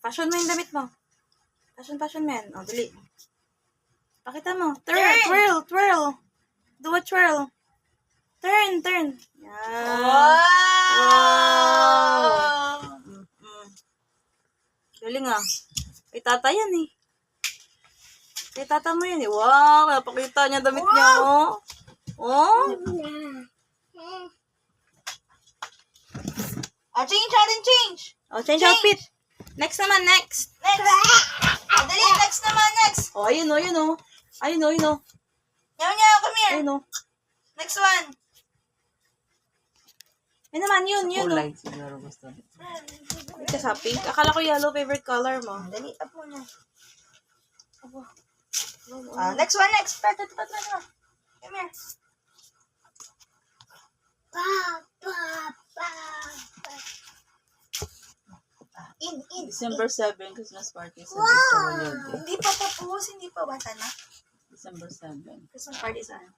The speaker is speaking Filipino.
Fashion mo yung damit mo. Fashion mo yan. O, dali. Pakita mo. Turn. Twirl. Do a twirl. Turn. Yan. Wow! Galing ah. Kay tata yan eh. Kay tata mo yan eh. Wow, napakita niya damit niya oh. Oh. Change natin, change. Oh, change outfit. Next naman, next. Next. Dali, next naman, next. Oh, ayun oh. Ayun oh. Nyaw, come here. Ayun oh. Next one. Ayun naman, yun oh. Kulay siguro gusto. Ito sa pink. Akala ko yellow favorite color mo. Dali, up muna. Next one, next. Pat. Come here. In. December 7, Christmas party sa Wow! Hindi pa tapos, hindi pa bata na. December 7. Christmas party saan?